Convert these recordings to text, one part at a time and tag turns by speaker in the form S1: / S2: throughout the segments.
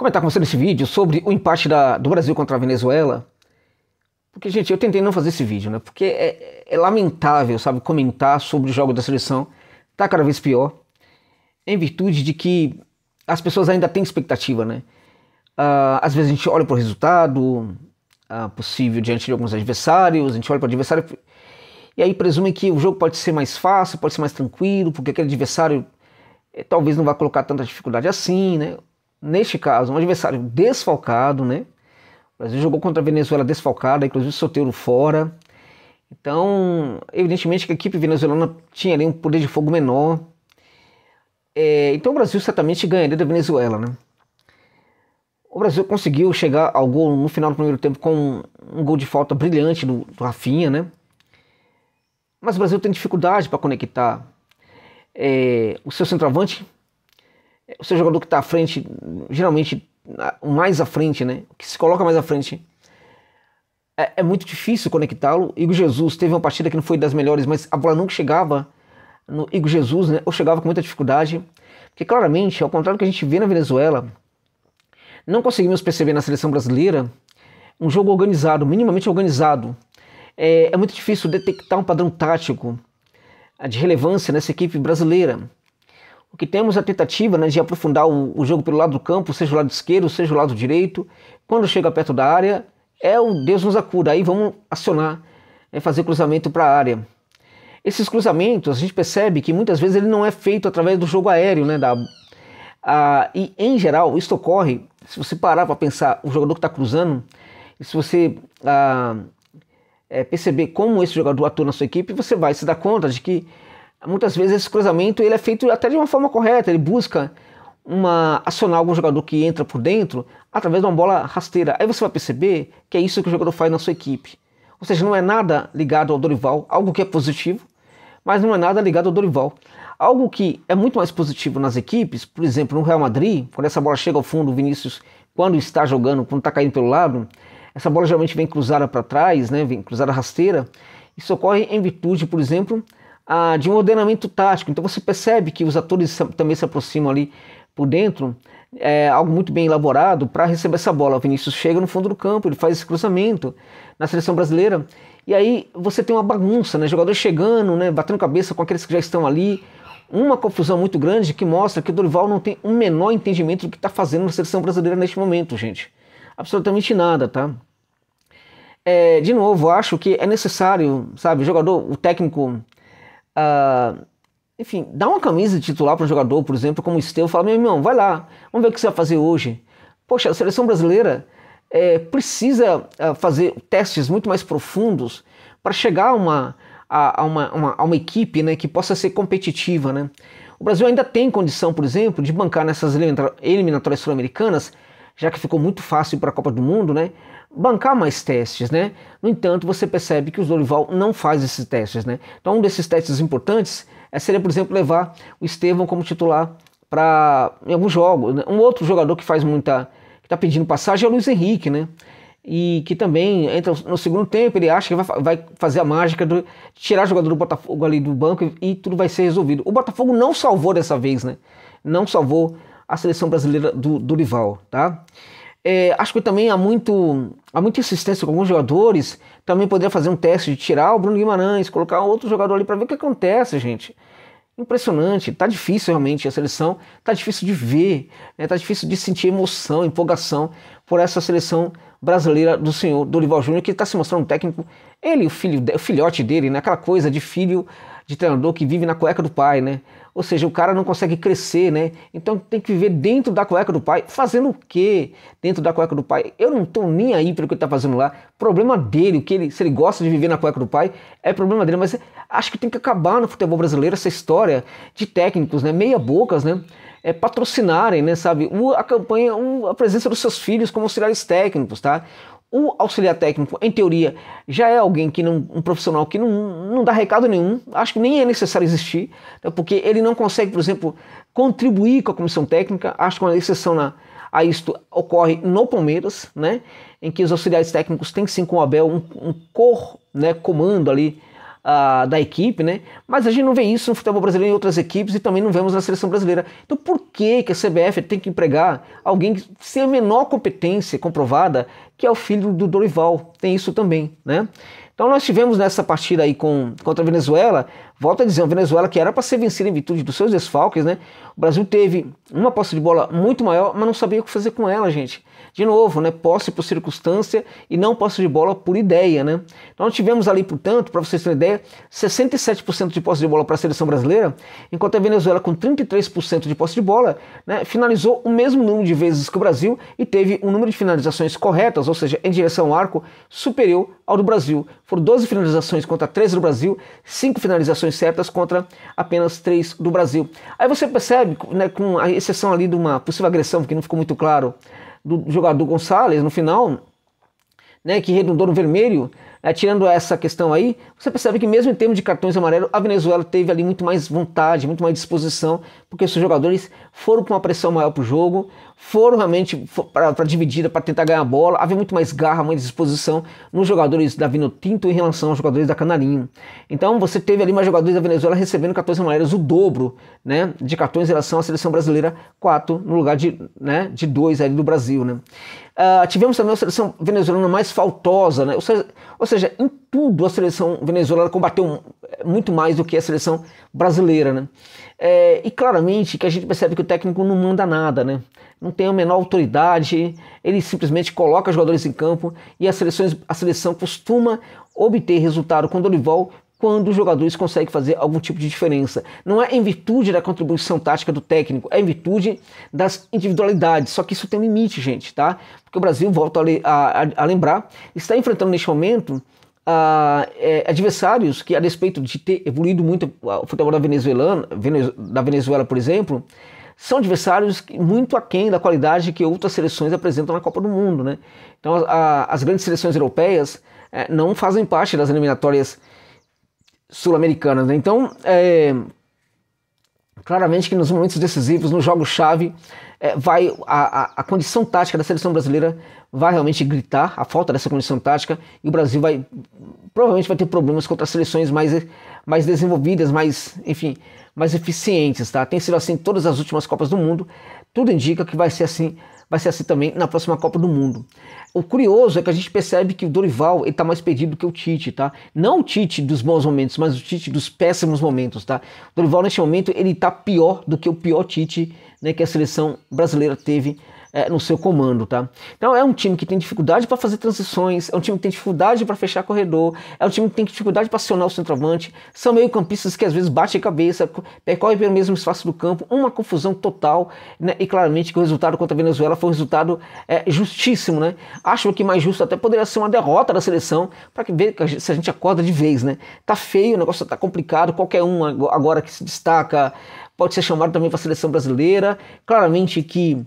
S1: comentar com você nesse vídeo sobre o empate do Brasil contra a Venezuela. Porque, gente, eu tentei não fazer esse vídeo, né? Porque é lamentável, sabe, comentar sobre o jogo da seleção. Tá cada vez pior. Em virtude de que as pessoas ainda têm expectativa, né? Às vezes a gente olha para o resultado possível diante de alguns adversários, a gente olha para o adversário e aí presume que o jogo pode ser mais fácil, pode ser mais tranquilo, porque aquele adversário talvez não vá colocar tanta dificuldade assim, né? Neste caso, um adversário desfalcado, né? O Brasil jogou contra a Venezuela desfalcada, inclusive Soteldo fora. Então, evidentemente que a equipe venezuelana tinha ali um poder de fogo menor. Então o Brasil certamente ganharia da Venezuela, né? O Brasil conseguiu chegar ao gol no final do primeiro tempo com um gol de falta brilhante do Rafinha, né? Mas o Brasil tem dificuldade para conectar o seu centroavante, o seu jogador que está à frente, geralmente mais à frente, né? Que se coloca mais à frente. É muito difícil conectá-lo. Igor Jesus teve uma partida que não foi das melhores, mas a bola nunca chegava no Igor Jesus, né? Ou chegava com muita dificuldade. Porque claramente, ao contrário do que a gente vê na Venezuela, não conseguimos perceber na seleção brasileira um jogo organizado, minimamente organizado. É muito difícil detectar um padrão tático de relevância nessa equipe brasileira. O que temos é a tentativa, né, de aprofundar o jogo pelo lado do campo, seja o lado esquerdo, seja o lado direito. Quando chega perto da área, o Deus nos acuda. Aí vamos acionar, fazer cruzamento para a área. Esses cruzamentos, a gente percebe que muitas vezes ele não é feito através do jogo aéreo, né, e em geral isso ocorre, se você parar para pensar o jogador que está cruzando, e se você perceber como esse jogador atua na sua equipe, você vai se dar conta de que muitas vezes esse cruzamento ele é feito até de uma forma correta, ele busca acionar algum jogador que entra por dentro através de uma bola rasteira. Aí você vai perceber que é isso que o jogador faz na sua equipe. Ou seja, não é nada ligado ao Dorival, algo que é positivo, mas não é nada ligado ao Dorival. Algo que é muito mais positivo nas equipes, por exemplo, no Real Madrid, quando essa bola chega ao fundo, o Vinícius, quando está jogando, quando está caindo pelo lado, essa bola geralmente vem cruzada para trás, né, vem cruzada rasteira. Isso ocorre em virtude, por exemplo, de um ordenamento tático. Então você percebe que os atores também se aproximam ali por dentro, algo muito bem elaborado para receber essa bola. O Vinícius chega no fundo do campo, ele faz esse cruzamento na seleção brasileira, e aí você tem uma bagunça, né, jogadores chegando, né, batendo cabeça com aqueles que já estão ali, uma confusão muito grande que mostra que o Dorival não tem um menor entendimento do que está fazendo na seleção brasileira neste momento, gente. Absolutamente nada, tá? De novo, eu acho que é necessário, sabe, o técnico, enfim, dar uma camisa de titular para um jogador, por exemplo, como o Estevão, fala, meu irmão, vai lá, vamos ver o que você vai fazer hoje. Poxa, a seleção brasileira precisa fazer testes muito mais profundos para chegar a uma equipe, né, que possa ser competitiva, né? O Brasil ainda tem condição, por exemplo, de bancar nessas eliminatórias sul-americanas, já que ficou muito fácil para a Copa do Mundo, né? Bancar mais testes, né? No entanto, você percebe que o Dorival não faz esses testes, né? Então, um desses testes importantes seria, por exemplo, levar o Estevão como titular em alguns jogos, né? Um outro jogador que que está pedindo passagem é o Luiz Henrique, né? E que também entra no segundo tempo, ele acha que vai fazer a mágica de tirar o jogador do Botafogo ali do banco e tudo vai ser resolvido. O Botafogo não salvou dessa vez, né? Não salvou a seleção brasileira do Dorival, tá? Acho que também há muita insistência com alguns jogadores. Também poderia fazer um teste de tirar o Bruno Guimarães, colocar outro jogador ali para ver o que acontece, gente. Impressionante, tá difícil realmente a seleção, tá difícil de ver, né? Tá difícil de sentir emoção, empolgação por essa seleção brasileira do senhor Dorival Júnior, que está se mostrando um técnico, ele, o filhote dele, né? Aquela coisa de filho de treinador que vive na cueca do pai, né? Ou seja, o cara não consegue crescer, né? Então tem que viver dentro da cueca do pai. Fazendo o quê dentro da cueca do pai? Eu não tô nem aí pelo que ele tá fazendo lá. Problema dele, se ele gosta de viver na cueca do pai, é problema dele. Mas acho que tem que acabar no futebol brasileiro essa história de técnicos, né? Meia bocas, né? Patrocinarem, né? Sabe? A campanha, a presença dos seus filhos como auxiliares técnicos, tá? O auxiliar técnico, em teoria, já é alguém um profissional que não dá recado nenhum, acho que nem é necessário existir, né, porque ele não consegue, por exemplo, contribuir com a comissão técnica. Acho que uma exceção a isto ocorre no Palmeiras, né, em que os auxiliares técnicos têm sim com o Abel um comando ali da equipe, né? Mas a gente não vê isso no futebol brasileiro em outras equipes e também não vemos na seleção brasileira. Então por que a CBF tem que empregar alguém sem a menor competência comprovada, que é o filho do Dorival? Tem isso também, né? Então nós tivemos nessa partida aí contra a Venezuela, volto a dizer, uma Venezuela que era para ser vencida em virtude dos seus desfalques, né? O Brasil teve uma posse de bola muito maior, mas não sabia o que fazer com ela, gente. De novo, né? Posse por circunstância e não posse de bola por ideia, né? Então nós tivemos ali, portanto, para vocês terem ideia, 67% de posse de bola para a seleção brasileira, enquanto a Venezuela com 33% de posse de bola, né, finalizou o mesmo número de vezes que o Brasil e teve um número de finalizações corretas, ou seja, em direção ao arco, superior ao do Brasil. Foram 12 finalizações contra 13 do Brasil, 5 finalizações certas contra apenas 3 do Brasil. Aí você percebe, né, com a exceção ali de uma possível agressão, que não ficou muito claro, do jogador Gonçalves no final, né, que redundou no vermelho, tirando essa questão aí, você percebe que mesmo em termos de cartões amarelos, a Venezuela teve ali muito mais vontade, muito mais disposição, porque os seus jogadores foram com uma pressão maior para o jogo, foram realmente para a dividida, para tentar ganhar a bola, havia muito mais garra, mais disposição nos jogadores da Vinotinto em relação aos jogadores da Canarinho. Então você teve ali mais jogadores da Venezuela recebendo cartões amarelos, o dobro, né, de cartões em relação à seleção brasileira, 4 no lugar de 2 ali do Brasil, né. Tivemos também a seleção venezuelana mais faltosa, né? Ou seja, em tudo a seleção venezuelana combateu muito mais do que a seleção brasileira, né? E claramente que a gente percebe que o técnico não manda nada, né? Não tem a menor autoridade, ele simplesmente coloca jogadores em campo e a seleção costuma obter resultado com o Dorival quando os jogadores conseguem fazer algum tipo de diferença. Não é em virtude da contribuição tática do técnico, é em virtude das individualidades. Só que isso tem um limite, gente, tá? Porque o Brasil, volto a lembrar, está enfrentando neste momento adversários que, a despeito de ter evoluído muito o futebol da Venezuela, por exemplo, são adversários muito aquém da qualidade que outras seleções apresentam na Copa do Mundo, né? Então as grandes seleções europeias não fazem parte das eliminatórias sul-americanas, né? Então, claramente que nos momentos decisivos, nos jogos-chave, a condição tática da seleção brasileira vai realmente gritar, a falta dessa condição tática, e o Brasil provavelmente vai ter problemas contra as seleções mais desenvolvidas, mais eficientes, tá? Tem sido assim em todas as últimas Copas do Mundo, tudo indica que vai ser assim também na próxima Copa do Mundo. O curioso é que a gente percebe que o Dorival está mais perdido que o Tite, tá? Não o Tite dos bons momentos, mas o Tite dos péssimos momentos, tá? O Dorival neste momento ele está pior do que o pior Tite, né, que a seleção brasileira teve no seu comando, tá? Então é um time que tem dificuldade para fazer transições, é um time que tem dificuldade para fechar corredor, é um time que tem dificuldade para acionar o centroavante, são meio-campistas que às vezes batem a cabeça, percorrem pelo mesmo espaço do campo, uma confusão total, né? E claramente que o resultado contra a Venezuela foi um resultado justíssimo, né? Acho que mais justo até poderia ser uma derrota da seleção, para ver se a gente acorda de vez, né? Tá feio, o negócio tá complicado, qualquer um agora que se destaca pode ser chamado também para a seleção brasileira. Claramente que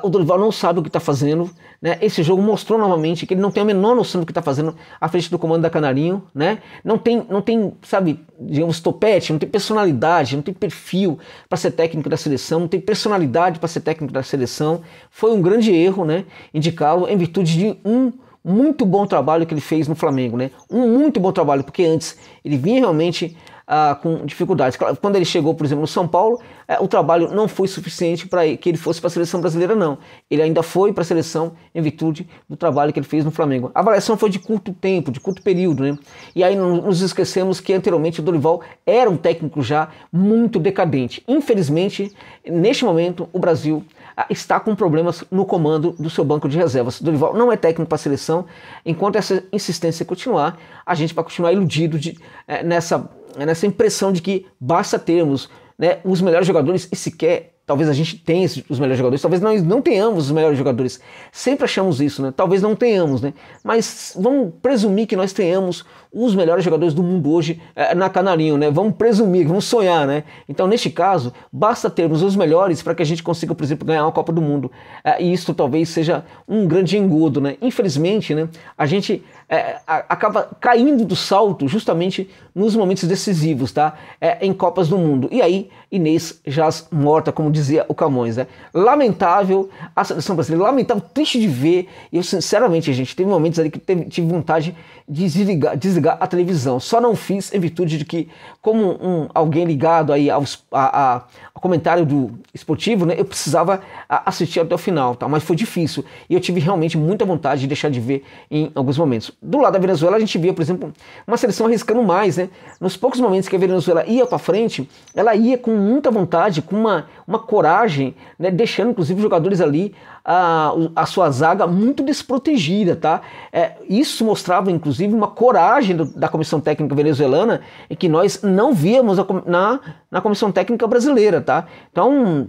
S1: o Dorival não sabe o que está fazendo, né? Esse jogo mostrou novamente que ele não tem a menor noção do que está fazendo à frente do comando da Canarinho, né? Não tem, sabe, digamos, topete, não tem personalidade, não tem perfil para ser técnico da seleção, não tem personalidade para ser técnico da seleção. Foi um grande erro, né, indicá-lo em virtude de um muito bom trabalho que ele fez no Flamengo, né? Um muito bom trabalho, porque antes ele vinha realmente com dificuldades. Quando ele chegou, por exemplo, no São Paulo, o trabalho não foi suficiente para que ele fosse para a seleção brasileira, não. Ele ainda foi para a seleção em virtude do trabalho que ele fez no Flamengo. A avaliação foi de curto tempo, de curto período, né? E aí nos esquecemos que anteriormente o Dorival era um técnico já muito decadente. Infelizmente, neste momento, o Brasil está com problemas no comando do seu banco de reservas. Dorival não é técnico para a seleção. Enquanto essa insistência continuar, a gente vai continuar iludido nessa impressão de que basta termos, né, os melhores jogadores, e sequer talvez a gente tenha os melhores jogadores, talvez nós não tenhamos os melhores jogadores. Sempre achamos isso, né? Talvez não tenhamos, né? Mas vamos presumir que nós tenhamos os melhores jogadores do mundo hoje na Canarinho, né? Vamos presumir, vamos sonhar, né? Então, neste caso, basta termos os melhores para que a gente consiga, por exemplo, ganhar uma Copa do Mundo. E isso talvez seja um grande engodo, né? Infelizmente, né, a gente acaba caindo do salto justamente nos momentos decisivos, tá? Em Copas do Mundo. E aí, Inês jaz morta, como como dizia o Camões, né? Lamentável a seleção brasileira, lamentável, triste de ver. Eu, sinceramente, gente, teve momentos ali que tive vontade de desligar a televisão. Só não fiz em virtude de que, como alguém ligado aí ao comentário do esportivo, né? Eu precisava assistir até o final, tá? Mas foi difícil. E eu tive realmente muita vontade de deixar de ver em alguns momentos. Do lado da Venezuela, a gente via, por exemplo, uma seleção arriscando mais, né? Nos poucos momentos que a Venezuela ia para frente, ela ia com muita vontade, com uma coragem, né? Deixando inclusive os jogadores ali a sua zaga muito desprotegida, tá? Isso mostrava inclusive uma coragem da comissão técnica venezuelana e que nós não víamos na comissão técnica brasileira, tá? Então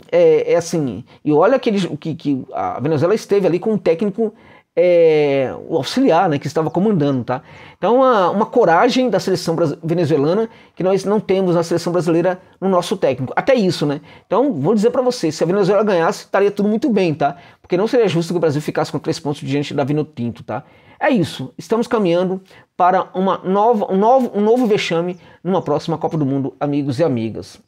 S1: assim, e olha que a Venezuela esteve ali com um técnico o auxiliar, né, que estava comandando, tá? Então uma coragem da seleção venezuelana que nós não temos na seleção brasileira no nosso técnico, até isso, né? Então vou dizer para você, se a Venezuela ganhasse, estaria tudo muito bem, tá? Porque não seria justo que o Brasil ficasse com 3 pontos diante da Vinotinto, tá? É isso, estamos caminhando para um novo vexame numa próxima Copa do Mundo, amigos e amigas.